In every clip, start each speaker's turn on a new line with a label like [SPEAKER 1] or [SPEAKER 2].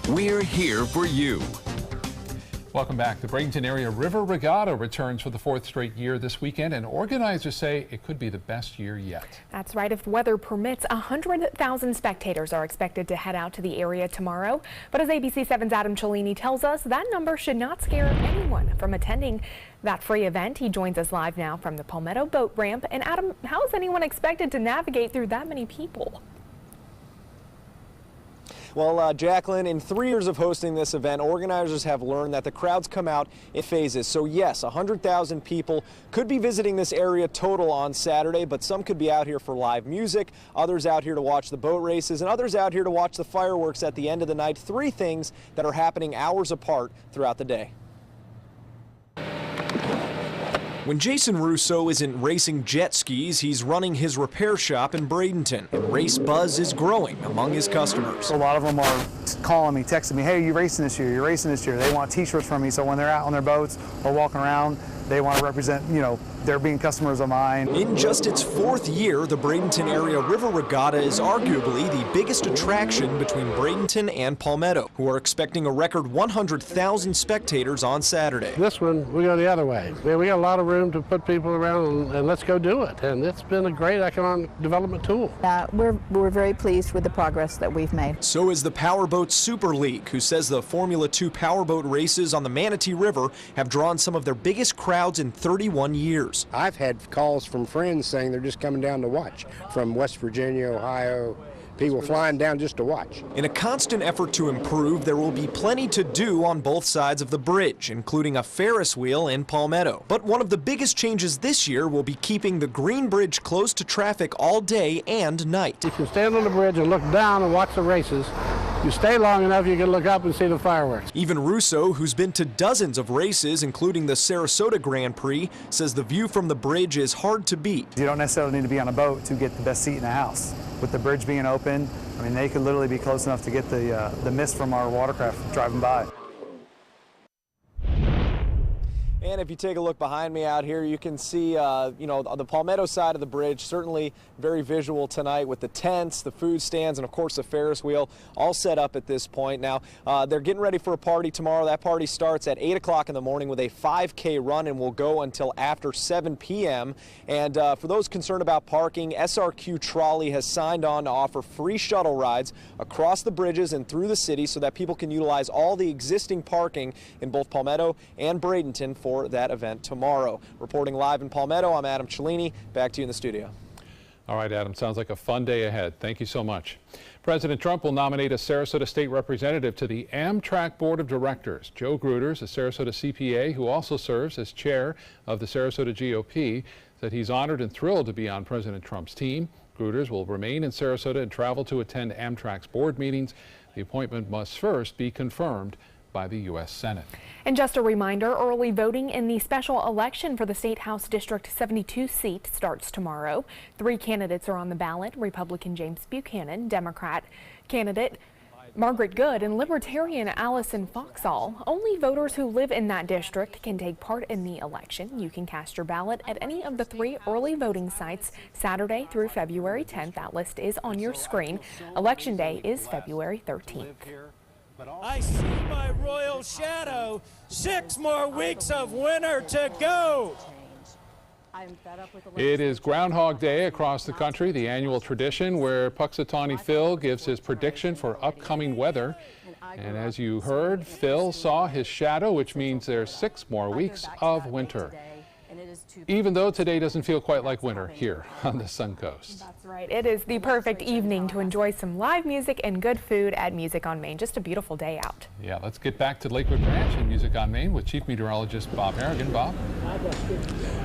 [SPEAKER 1] We're here for you.
[SPEAKER 2] Welcome back. The Bradenton Area River Regatta returns for the 4th straight year this weekend, and organizers say it could be the best year yet. That's right. If weather permits, 100,000 spectators are expected to head out to the area tomorrow. But as ABC 7's Adam Cellini tells us, that number should not scare anyone from attending that free event. He joins us live now from the Palmetto Boat Ramp. And Adam, how is anyone expected to navigate through that many people?
[SPEAKER 3] Well, Jacqueline, in 3 years of hosting this event, organizers have learned that the crowds come out in phases. So yes, 100,000 people could be visiting this area total on Saturday, but some could be out here for live music, others out here to watch the boat races, and others out here to watch the fireworks at the end of the night. 3 things that are happening hours apart throughout the day. When Jason Russo isn't racing jet skis, he's running his repair shop in Bradenton. Race buzz is growing among his customers.
[SPEAKER 4] A lot of them are calling me, texting me, hey, you're racing this year, you're racing this year. They want t-shirts from me, so when they're out on their boats or walking around, they want to represent, you know, they're being customers of mine.
[SPEAKER 3] In just its 4th year, the Bradenton Area River Regatta is arguably the biggest attraction between Bradenton and Palmetto, who are expecting a record 100,000 spectators on Saturday.
[SPEAKER 5] This one, we go the other way. We got a lot of room to put people around, and let's go do it. And it's been a great economic development tool.
[SPEAKER 6] We're very pleased with the progress that we've made.
[SPEAKER 3] So is the Powerboat Super League, who says the Formula 2 powerboat races on the Manatee River have drawn some of their biggest crowds in 31 years.
[SPEAKER 7] I've had calls from friends saying they're just coming down to watch from West Virginia, Ohio, people flying down just to watch.
[SPEAKER 3] In a constant effort to improve, there will be plenty to do on both sides of the bridge, including a Ferris wheel in Palmetto. But one of the biggest changes this year will be keeping the Green Bridge closed to traffic all day and night.
[SPEAKER 5] If you stand on the bridge and look down and watch the races, you stay long enough, you can look up and see the fireworks.
[SPEAKER 3] Even Russo, who's been to dozens of races, including the Sarasota Grand Prix, says the view from the bridge is hard to beat.
[SPEAKER 4] You don't necessarily need to be on a boat to get the best seat in the house. With the bridge being open, I mean, they could literally be close enough to get the mist from our watercraft driving by.
[SPEAKER 3] And if you take a look behind me out here, you can see, you know, the Palmetto side of the bridge, certainly very visual tonight with the tents, the food stands, and of course the Ferris wheel all set up at this point. Now, they're getting ready for a party tomorrow. That party starts at 8 o'clock in the morning with a 5K run and will go until after 7 p.m. And for those concerned about parking, SRQ Trolley has signed on to offer free shuttle rides across the bridges and through the city so that people can utilize all the existing parking in both Palmetto and Bradenton for that event tomorrow. Reporting live in Palmetto, I'm Adam Cellini. Back to you in the studio.
[SPEAKER 2] All right, Adam, sounds like a fun day ahead. Thank you so much. President Trump will nominate a Sarasota state representative to the Amtrak Board of Directors. Joe Gruters, a Sarasota CPA who also serves as chair of the Sarasota GOP, said he's honored and thrilled to be on President Trump's team. Gruters will remain in Sarasota and travel to attend Amtrak's board meetings. The appointment must first be confirmed by the U.S. Senate. And just a reminder, early voting in the special election for the State House District 72 seat starts tomorrow. 3 candidates are on the ballot: Republican James Buchanan, Democrat candidate Margaret Good, and Libertarian Allison Foxall. Only voters who live in that district can take part in the election. You can cast your ballot at any of the 3 early voting sites Saturday through February 10th. That list is on your screen. Election day is February 13th.
[SPEAKER 8] I see my royal shadow. 6 more weeks of winter to go.
[SPEAKER 2] It is Groundhog Day across the country, the annual tradition where Puxatawny Phil gives his prediction for upcoming weather. And as you heard, Phil saw his shadow, which means there's 6 more weeks of winter. Even though today doesn't feel quite like winter here on the Suncoast. That's right. It is the perfect evening to enjoy some live music and good food at Music on Main. Just a beautiful day out. Yeah, let's get back to Lakewood Ranch and Music on Main with Chief Meteorologist Bob Harrigan. Bob?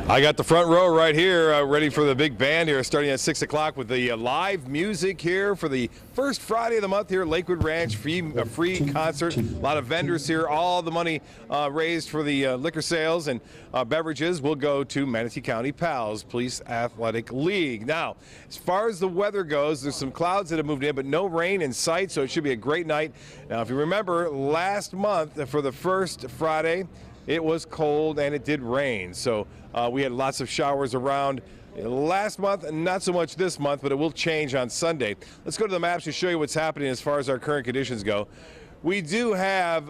[SPEAKER 9] I got the front row right here, ready for the big band here, starting at 6 o'clock with the live music here for the first Friday of the month here at Lakewood Ranch. A free concert. A lot of vendors here. All the money raised for the liquor sales and beverages will go to Manatee County Pals Police Athletic League. Now, as far as the weather goes, there's some clouds that have moved in, but no rain in sight, so it should be a great night. Now, if you remember, last month for the first Friday, it was cold and it did rain, so we had lots of showers around last month, not so much this month, but it will change on Sunday. Let's go to the maps to show you what's happening as far as our current conditions go. We do have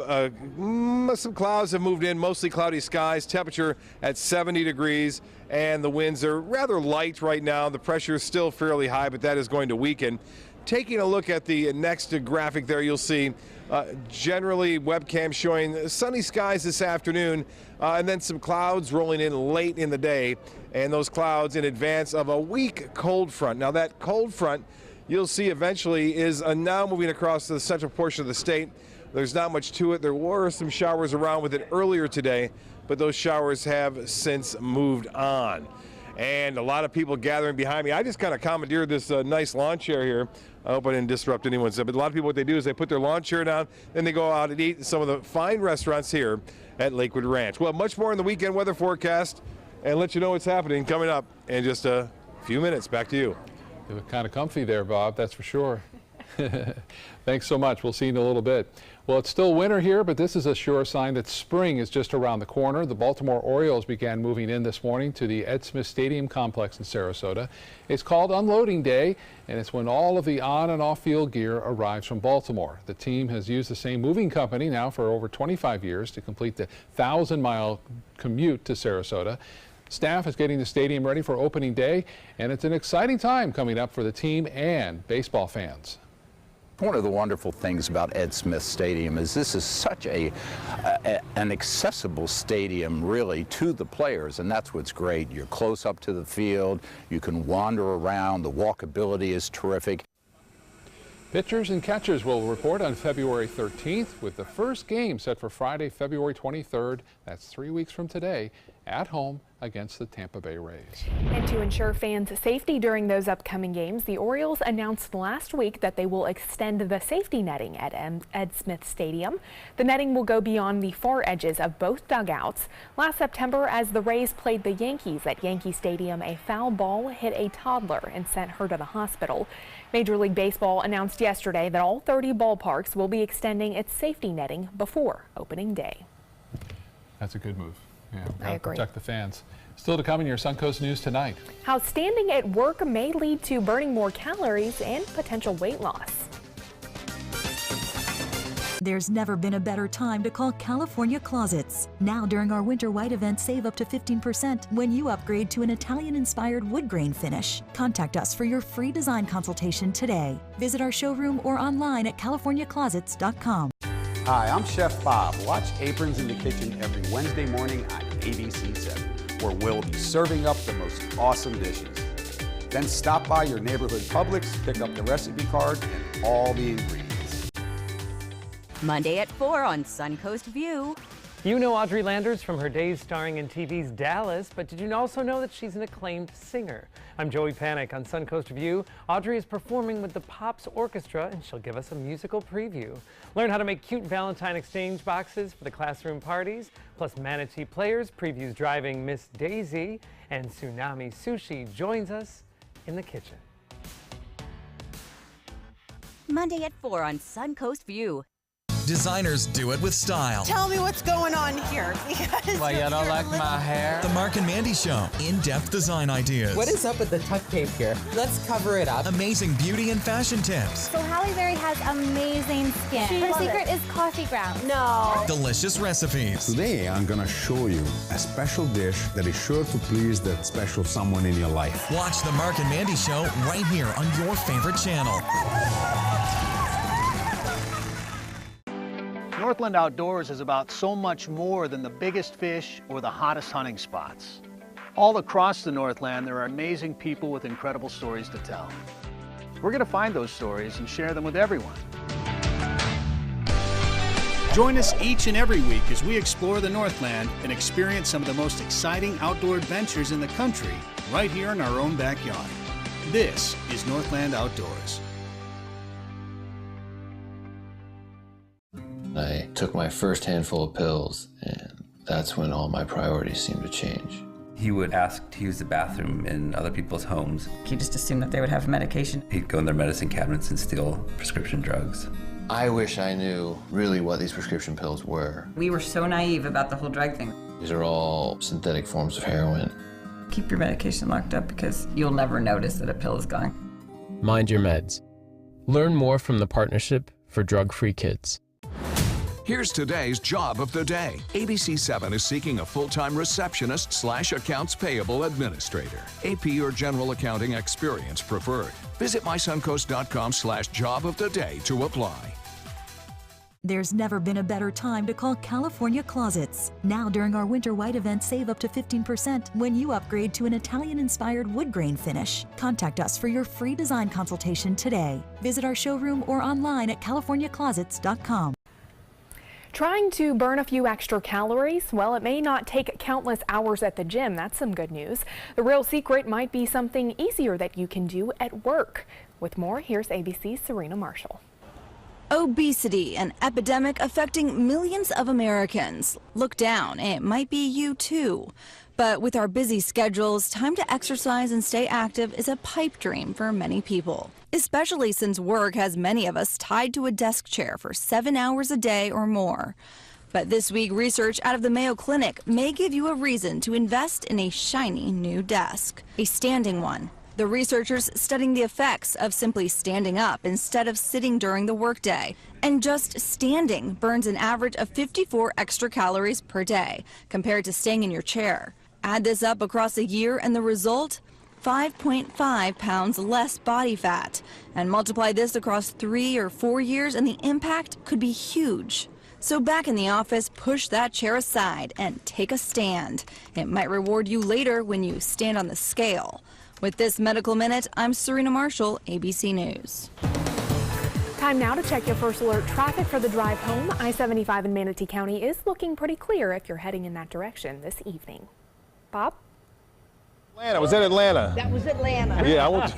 [SPEAKER 9] some clouds have moved in, mostly cloudy skies, temperature at 70 degrees, and the winds are rather light right now. The pressure is still fairly high, but that is going to weaken. Taking a look at the next graphic there, you'll see generally webcam showing sunny skies this afternoon, and then some clouds rolling in late in the day, and those clouds in advance of a weak cold front. Now that cold front, you'll see eventually is now moving across the central portion of the state. There's not much to it. There were some showers around with it earlier today, but those showers have since moved on. And a lot of people gathering behind me. I just kind of commandeered this nice lawn chair here. I hope I didn't disrupt anyone's, but a lot of people, what they do is they put their lawn chair down, then they go out and eat in some of the fine restaurants here at Lakewood Ranch. Well, much more in the weekend weather forecast, and let you know what's happening coming up in just a few minutes. Back to you.
[SPEAKER 2] You look kind of comfy there, Bob, that's for sure. Thanks so much. We'll see you in a little bit. Well, it's still winter here, but this is a sure sign that spring is just around the corner. The Baltimore Orioles began moving in this morning to the Ed Smith Stadium complex in Sarasota. It's called Unloading Day, and it's when all of the on and off field gear arrives from Baltimore. The team has used the same moving company now for over 25 years to complete the 1,000-mile commute to Sarasota. Staff is getting the stadium ready for opening day, and it's an exciting time coming up for the team and baseball fans.
[SPEAKER 1] One of the wonderful things about Ed Smith Stadium is this is such an accessible stadium really to the players, and that's what's great. You're close up to the field, you can wander around, the walkability is terrific.
[SPEAKER 2] Pitchers and catchers will report on February 13th with the first game set for Friday, February 23rd. That's 3 weeks from today at home against the Tampa Bay Rays.
[SPEAKER 10] And to ensure fans' safety during those upcoming games, the Orioles announced last week that they will extend the safety netting at Ed Smith Stadium. The netting will go beyond the far edges of both dugouts. Last September, as the Rays played the Yankees at Yankee Stadium, a foul ball hit a toddler and sent her to the hospital. Major League Baseball announced yesterday that all 30 ballparks will be extending its safety netting before opening day.
[SPEAKER 2] That's a good move. Yeah,
[SPEAKER 10] I agree.
[SPEAKER 2] Protect the fans. Still to come in your Suncoast News tonight.
[SPEAKER 10] How standing at work may lead to burning more calories and potential weight loss.
[SPEAKER 11] There's never been a better time to call California Closets. Now during our Winter White event, save up to 15% when you upgrade to an Italian-inspired wood grain finish. Contact us for your free design consultation today. Visit our showroom or online at californiaclosets.com.
[SPEAKER 12] Hi, I'm Chef Bob. Watch Aprons in the Kitchen every Wednesday morning on ABC7, where we'll be serving up the most awesome dishes. Then stop by your neighborhood Publix, pick up the recipe card and all the ingredients.
[SPEAKER 13] Monday at 4 on Suncoast View.
[SPEAKER 14] You know Audrey Landers from her days starring in TV's Dallas, but did you also know that she's an acclaimed singer? I'm Joey Panic on Suncoast View. Audrey is performing with the Pops Orchestra, and she'll give us a musical preview. Learn how to make cute Valentine exchange boxes for the classroom parties, plus Manatee Players previews driving Miss Daisy, and Tsunami Sushi joins us in the kitchen.
[SPEAKER 13] Monday at 4 on Suncoast View.
[SPEAKER 15] Designers do it with style.
[SPEAKER 16] Tell me what's going on here.
[SPEAKER 17] Why, you don't like my hair?
[SPEAKER 15] The Mark and Mandy Show. In-depth design ideas.
[SPEAKER 17] What is up with the tuck tape here? Let's cover it up.
[SPEAKER 15] Amazing beauty and fashion tips.
[SPEAKER 18] So Halle Berry has amazing skin. Her secret is coffee grounds. No.
[SPEAKER 15] Delicious recipes.
[SPEAKER 19] Today, I'm going to show you a special dish that is sure to please that special someone in your life.
[SPEAKER 15] Watch The Mark and Mandy Show right here on your favorite channel.
[SPEAKER 20] Northland Outdoors is about so much more than the biggest fish or the hottest hunting spots. All across the Northland, there are amazing people with incredible stories to tell. We're going to find those stories and share them with everyone. Join us each and every week as we explore the Northland and experience some of the most exciting outdoor adventures in the country right here in our own backyard. This is Northland Outdoors.
[SPEAKER 21] I took my first handful of pills, and that's when all my priorities seemed to change.
[SPEAKER 22] He would ask to use the bathroom in other people's homes.
[SPEAKER 23] He just assumed that they would have medication.
[SPEAKER 22] He'd go in their medicine cabinets and steal prescription drugs.
[SPEAKER 21] I wish I knew really what these prescription pills were.
[SPEAKER 23] We were so naive about the whole drug thing.
[SPEAKER 21] These are all synthetic forms of heroin.
[SPEAKER 23] Keep your medication locked up because you'll never notice that a pill is gone.
[SPEAKER 24] Mind your meds. Learn more from the Partnership for Drug-Free Kids.
[SPEAKER 5] Here's today's job of the day. ABC7 is seeking a full-time receptionist/accounts payable administrator. AP or general accounting experience preferred. Visit mysuncoast.com/job of the day to apply.
[SPEAKER 11] There's never been a better time to call California Closets. Now during our Winter White event, save up to 15% when you upgrade to an Italian-inspired wood grain finish. Contact us for your free design consultation today. Visit our showroom or online at californiaclosets.com.
[SPEAKER 10] Trying to burn a few extra calories? Well, it may not take countless hours at the gym. That's some good news. The real secret might be something easier that you can do at work. With more, here's ABC's Serena Marshall.
[SPEAKER 6] Obesity, an epidemic affecting millions of Americans. Look down, it might be you too. But with our busy schedules, time to exercise and stay active is a pipe dream for many people, especially since work has many of us tied to a desk chair for 7 hours a day or more. But this week, research out of the Mayo Clinic may give you a reason to invest in a shiny new desk, a standing one. The researchers studying the effects of simply standing up instead of sitting during the workday. And just standing burns an average of 54 extra calories per day compared to staying in your chair. Add this up across a year and the result? 5.5 pounds less body fat. And multiply this across 3 or 4 years and the impact could be huge. So back in the office, push that chair aside and take a stand. It might reward you later when you stand on the scale. With this Medical Minute, I'm Serena Marshall, ABC News.
[SPEAKER 10] Time now to check your first alert traffic for the drive home. I-75 in Manatee County is looking pretty clear if you're heading in that direction this evening. Bob?
[SPEAKER 9] Atlanta. Was that Atlanta?
[SPEAKER 7] That was Atlanta.
[SPEAKER 9] Yeah, I won't.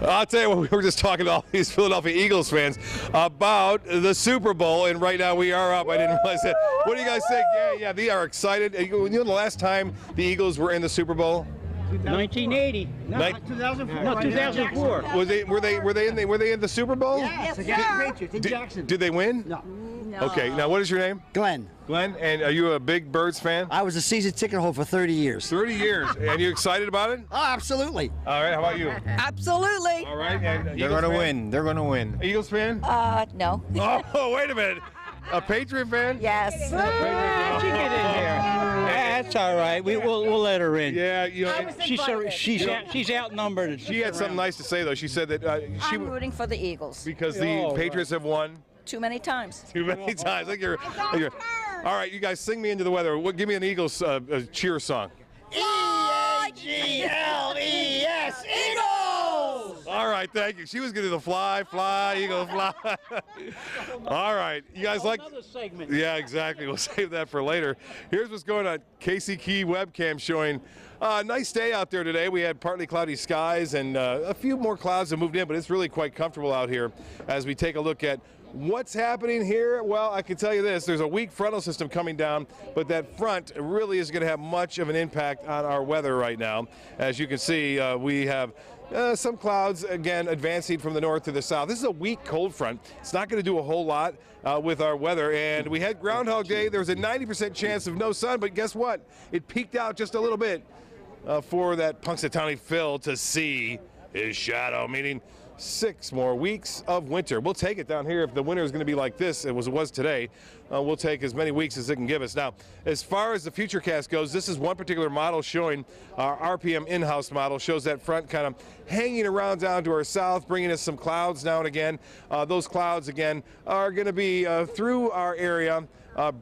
[SPEAKER 9] I'll tell you what, we were just talking to all these Philadelphia Eagles fans about the Super Bowl, and right now we are up. I didn't realize that. What do you guys think? Yeah, they are excited. You know the last time the Eagles were in the Super Bowl?
[SPEAKER 7] 1980. No, 2004. No, 2004.
[SPEAKER 9] Were they in the Super Bowl?
[SPEAKER 7] Yes, against the Patriots in Jackson.
[SPEAKER 9] Did they win?
[SPEAKER 7] No.
[SPEAKER 9] Okay, now what is your name?
[SPEAKER 24] Glenn.
[SPEAKER 9] Glenn, and are you a big Birds fan?
[SPEAKER 24] I was a season ticket holder for 30 years.
[SPEAKER 9] 30 years. And you excited about it?
[SPEAKER 24] Oh, absolutely.
[SPEAKER 9] All right, how about you?
[SPEAKER 24] Absolutely.
[SPEAKER 9] All right. And
[SPEAKER 24] They're going to win. They're going to win.
[SPEAKER 9] Eagles fan?
[SPEAKER 6] No.
[SPEAKER 9] Oh, wait a minute. A Patriot fan?
[SPEAKER 6] Yes.
[SPEAKER 7] She get in there. That's all right. We'll let her in.
[SPEAKER 9] Yeah, you know,
[SPEAKER 7] she's outnumbered.
[SPEAKER 9] She had something nice to say though. She said that
[SPEAKER 6] I'm rooting for the Eagles.
[SPEAKER 9] because the Patriots have won
[SPEAKER 6] Too many times.
[SPEAKER 9] too many times. Like you're, all right, you guys sing me into the weather. Give me an Eagles cheer song.
[SPEAKER 7] E-A-G-L-E-S, Eagles!
[SPEAKER 9] All right, thank you. She was going to do the fly, Eagles, fly. All right, you guys like?
[SPEAKER 7] Another segment.
[SPEAKER 9] Yeah, exactly. We'll save that for later. Here's what's going on. Casey Key webcam showing a nice day out there today. We had partly cloudy skies and a few more clouds have moved in, but it's really quite comfortable out here as we take a look at what's happening here. Well, I can tell you this, there's a weak frontal system coming down, but that front really is going to have much of an impact on our weather right now. As you can see, we have some clouds, again, advancing from the north to the south. This is a weak cold front. It's not going to do a whole lot with our weather. And we had Groundhog Day. There was a 90% chance of no sun, but guess what? It peaked out just a little bit for that Punxsutawney Phil to see his shadow, meaning 6 more weeks of winter. We'll take it down here. If the winter is going to be like this, it was today, we'll take as many weeks as it can give us. Now, as far as the Futurecast goes, this is one particular model showing our RPM in-house model, shows that front kind of hanging around down to our south, bringing us some clouds now and again. Those clouds, again, are going to be through our area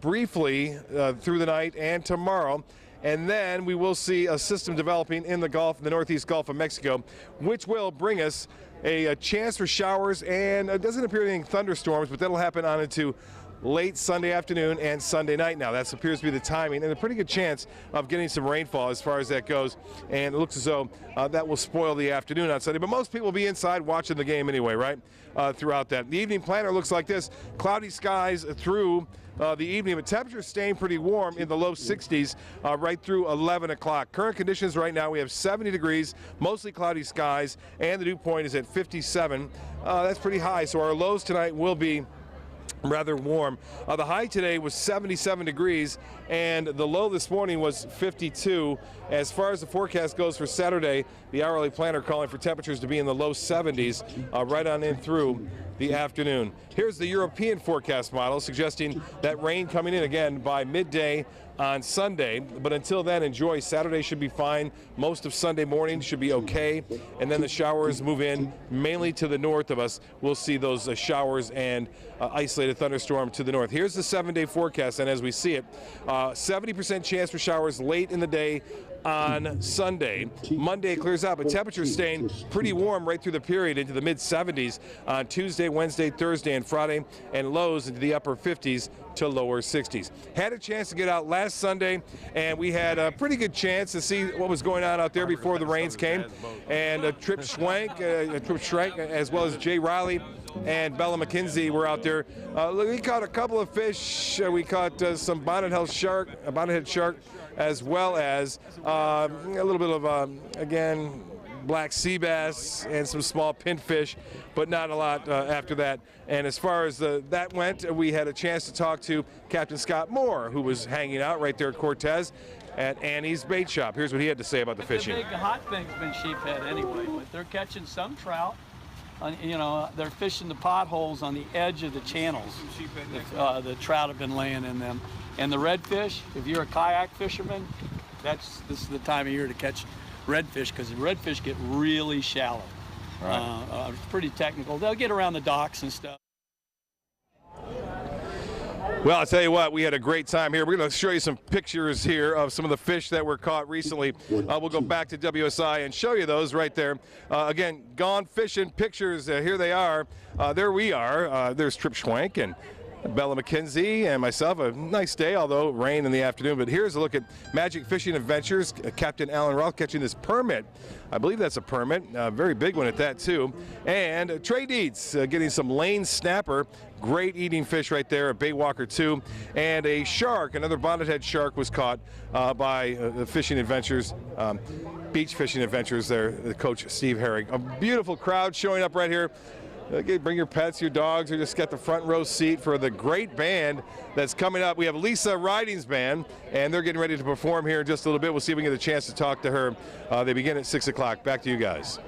[SPEAKER 9] briefly through the night and tomorrow. And then we will see a system developing in the Gulf, in the northeast Gulf of Mexico, which will bring us a chance for showers, and it doesn't appear any thunderstorms, but that'll happen on into late Sunday afternoon and Sunday night now. That appears to be the timing, and a pretty good chance of getting some rainfall as far as that goes. And it looks as though that will spoil the afternoon on Sunday. But most people will be inside watching the game anyway, right? Throughout that. The evening planner looks like this. Cloudy skies through the evening, but temperatures staying pretty warm in the low 60s right through 11 o'clock. Current conditions right now, we have 70 degrees, mostly cloudy skies, and the dew point is at 57. That's pretty high, so our lows tonight will be rather warm. The high today was 77 degrees, and the low this morning was 52. As far as the forecast goes for Saturday, the hourly planner calling for temperatures to be in the low 70s right on in through the afternoon. Here's the European forecast model suggesting that rain coming in again by midday on Sunday, but until then, enjoy. Saturday should be fine. Most of Sunday morning should be okay, and then the showers move in mainly to the north of us. We'll see those showers and isolated thunderstorm to the north. Here's the 7-day forecast, and as we see it, 70% chance for showers late in the day on Sunday. Monday clears out, but temperatures staying pretty warm right through the period into the mid-70s on Tuesday, Wednesday, Thursday, and Friday, and lows into the upper 50s to lower 60s. Had a chance to get out last Sunday, and we had a pretty good chance to see what was going on out there before the rains came. And Trip Schwank, as well as Jay Riley and Bella McKenzie were out there. We caught a couple of fish. We caught some bonnethead shark, as well as a little bit of, again, black sea bass and some small pinfish, but not a lot after that. And as far as that went, we had a chance to talk to Captain Scott Moore, who was hanging out right there at Cortez at Annie's Bait Shop. Here's what he had to say about the fishing.
[SPEAKER 1] The big hot thing's been sheephead anyway, but they're catching some trout. You know, they're fishing the potholes on the edge of the channels. The trout have been laying in them. And the redfish, if you're a kayak fisherman, this is the time of year to catch redfish, because the redfish get really shallow. Right. It's pretty technical. They'll get around the docks and stuff.
[SPEAKER 9] Well, I'll tell you what, we had a great time here. We're going to show you some pictures here of some of the fish that were caught recently. We'll go back to WSI and show you those right there. Again, Gone Fishing pictures. Here they are. There we are. There's Trip Schwank and Bella McKenzie and myself. A nice day, although rain in the afternoon. But here's a look at Magic Fishing Adventures. Captain Alan Roth catching this permit. I believe that's a permit. Very big one at that, too. And Trey Deeds getting some lane snapper. Great eating fish right there, a Baywalker 2. And a shark, another bonnethead shark, was caught by the Fishing Adventures, Beach Fishing Adventures there, the coach Steve Herring. A beautiful crowd showing up right here. Bring your pets, your dogs, or just get the front row seat for the great band that's coming up. We have Lisa Riding's band, and they're getting ready to perform here in just a little bit. We'll see if we can get a chance to talk to her. They begin at 6 o'clock. Back to you guys.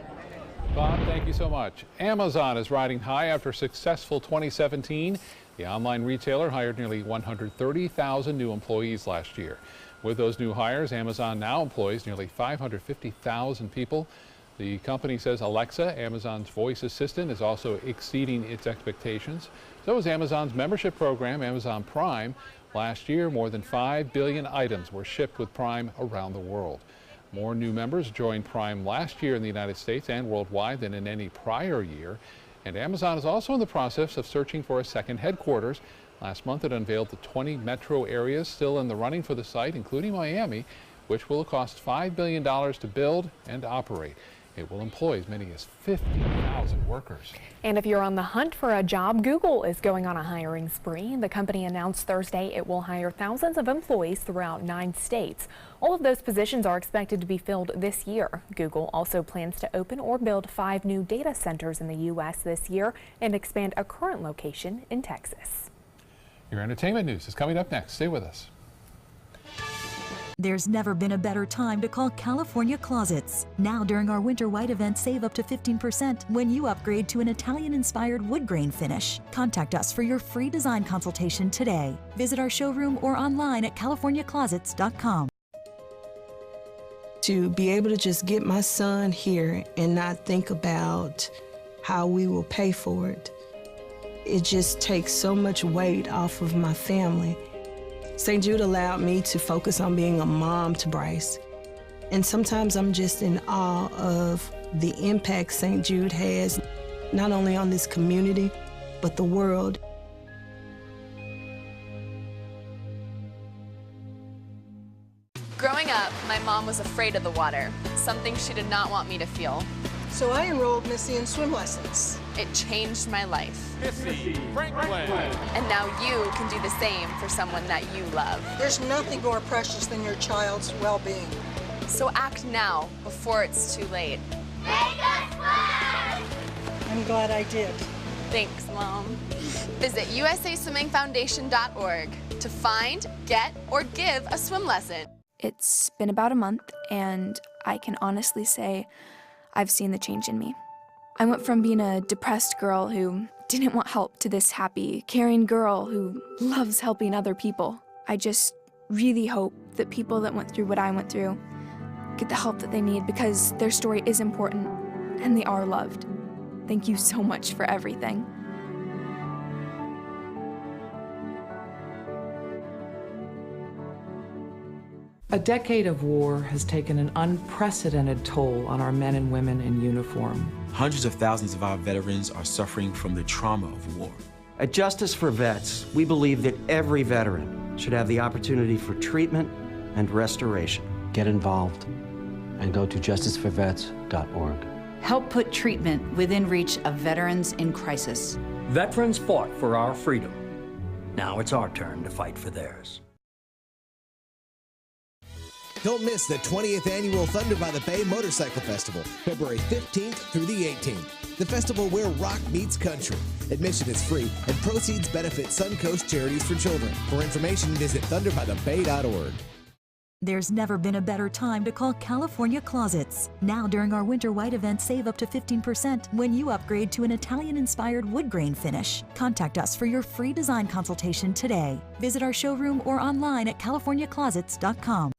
[SPEAKER 2] Bob, thank you so much. Amazon is riding high after a successful 2017. The online retailer hired nearly 130,000 new employees last year. With those new hires, Amazon now employs nearly 550,000 people. The company says Alexa, Amazon's voice assistant, is also exceeding its expectations. So is Amazon's membership program, Amazon Prime. Last year, more than 5 billion items were shipped with Prime around the world. More new members joined Prime last year in the United States and worldwide than in any prior year. And Amazon is also in the process of searching for a second headquarters. Last month, it unveiled the 20 metro areas still in the running for the site, including Miami, which will cost $5 billion to build and operate. It will employ as many as 50,000 workers.
[SPEAKER 10] And if you're on the hunt for a job, Google is going on a hiring spree. The company announced Thursday it will hire thousands of employees throughout 9 states. All of those positions are expected to be filled this year. Google also plans to open or build 5 new data centers in the U.S. this year and expand a current location in Texas.
[SPEAKER 2] Your entertainment news is coming up next. Stay with us.
[SPEAKER 11] There's never been a better time to call California Closets. Now during our Winter White event, save up to 15% when you upgrade to an Italian-inspired wood grain finish. Contact us for your free design consultation today. Visit our showroom or online at californiaclosets.com.
[SPEAKER 3] To be able to just get my son here and not think about how we will pay for it, it just takes so much weight off of my family. St. Jude allowed me to focus on being a mom to Bryce. And sometimes I'm just in awe of the impact St. Jude has, not only on this community, but the world.
[SPEAKER 4] Growing up, my mom was afraid of the water, something she did not want me to feel.
[SPEAKER 16] So I enrolled Missy in swim lessons.
[SPEAKER 4] It changed my life.
[SPEAKER 9] Missy Franklin.
[SPEAKER 4] And now you can do the same for someone that you love.
[SPEAKER 16] There's nothing more precious than your child's well-being.
[SPEAKER 4] So act now, before it's too late.
[SPEAKER 16] I'm glad I did.
[SPEAKER 4] Thanks, Mom. Visit usaswimmingfoundation.org to find, get, or give a swim lesson.
[SPEAKER 8] It's been about a month, and I can honestly say I've seen the change in me. I went from being a depressed girl who didn't want help to this happy, caring girl who loves helping other people. I just really hope that people that went through what I went through get the help that they need, because their story is important and they are loved. Thank you so much for everything.
[SPEAKER 12] A decade of war has taken an unprecedented toll on our men and women in uniform.
[SPEAKER 13] Hundreds of thousands of our veterans are suffering from the trauma of war.
[SPEAKER 14] At Justice for Vets, we believe that every veteran should have the opportunity for treatment and restoration.
[SPEAKER 25] Get involved and go to justiceforvets.org.
[SPEAKER 26] Help put treatment within reach of veterans in crisis.
[SPEAKER 27] Veterans fought for our freedom. Now it's our turn to fight for theirs.
[SPEAKER 28] Don't miss the 20th Annual Thunder by the Bay Motorcycle Festival, February 15th through the 18th. The festival where rock meets country. Admission is free, and proceeds benefit Suncoast Charities for Children. For information, visit thunderbythebay.org.
[SPEAKER 11] There's never been a better time to call California Closets. Now during our Winter White event, save up to 15% when you upgrade to an Italian-inspired wood grain finish. Contact us for your free design consultation today. Visit our showroom or online at californiaclosets.com.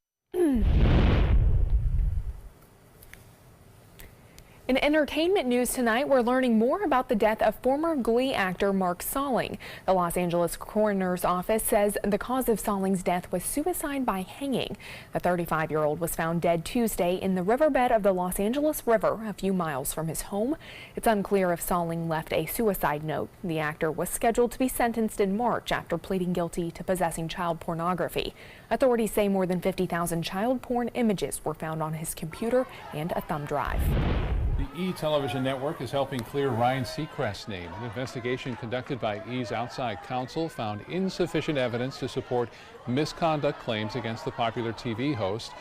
[SPEAKER 10] In entertainment news tonight, we're learning more about the death of former Glee actor Mark Salling. The Los Angeles Coroner's Office says the cause of Salling's death was suicide by hanging. The 35-year-old was found dead Tuesday in the riverbed of the Los Angeles River, a few miles from his home. It's unclear if Salling left a suicide note. The actor was scheduled to be sentenced in March after pleading guilty to possessing child pornography. Authorities say more than 50,000 child porn images were found on his computer and a thumb drive.
[SPEAKER 2] The E! Television Network is helping clear Ryan Seacrest's name. An investigation conducted by E!'s outside counsel found insufficient evidence to support misconduct claims against the popular TV host.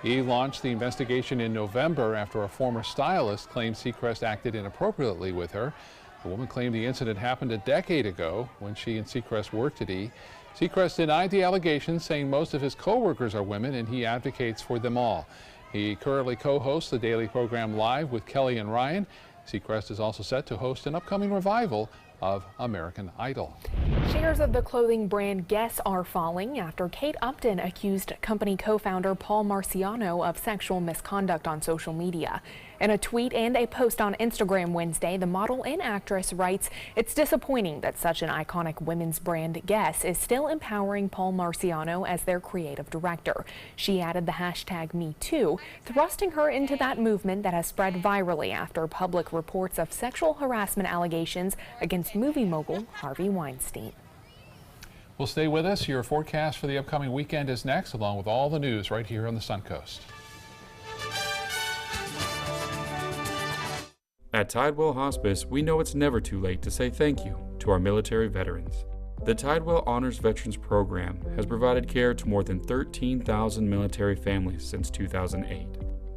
[SPEAKER 2] E! launched the investigation in November after a former stylist claimed Seacrest acted inappropriately with her. The woman claimed the incident happened a decade ago when she and Seacrest worked at E! Seacrest denied the allegations, saying most of his co-workers are women and he advocates for them all. He currently co-hosts the daily program Live with Kelly and Ryan. Seacrest is also set to host an upcoming revival of American Idol.
[SPEAKER 10] Shares of the clothing brand Guess are falling after Kate Upton accused company co-founder Paul Marciano of sexual misconduct on social media. In a tweet and a post on Instagram Wednesday, the model and actress writes, "It's disappointing that such an iconic women's brand, Guess, is still empowering Paul Marciano as their creative director." She added the hashtag #MeToo, thrusting her into that movement that has spread virally after public reports of sexual harassment allegations against movie mogul Harvey Weinstein.
[SPEAKER 2] Well, stay with us. Your forecast for the upcoming weekend is next, along with all the news right here on the Suncoast.
[SPEAKER 29] At Tidewell Hospice, we know it's never too late to say thank you to our military veterans. The Tidewell Honors Veterans Program has provided care to more than 13,000 military families since 2008.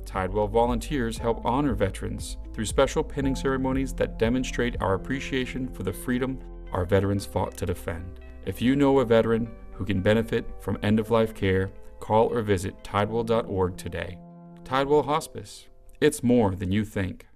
[SPEAKER 29] Tidewell volunteers help honor veterans through special pinning ceremonies that demonstrate our appreciation for the freedom our veterans fought to defend. If you know a veteran who can benefit from end-of-life care, call or visit tidewell.org today. Tidewell Hospice. It's more than you think.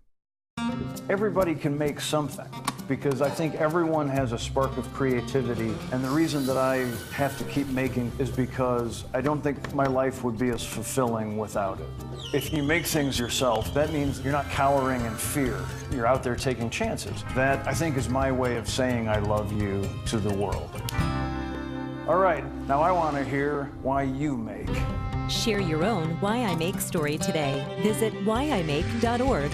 [SPEAKER 30] Everybody can make something, because I think everyone has a spark of creativity, and the reason that I have to keep making is because I don't think my life would be as fulfilling without it. If you make things yourself, that means you're not cowering in fear. You're out there taking chances. That, I think, is my way of saying I love you to the world. All right, now I want to hear why you make.
[SPEAKER 31] Share your own Why I Make story today. Visit whyimake.org.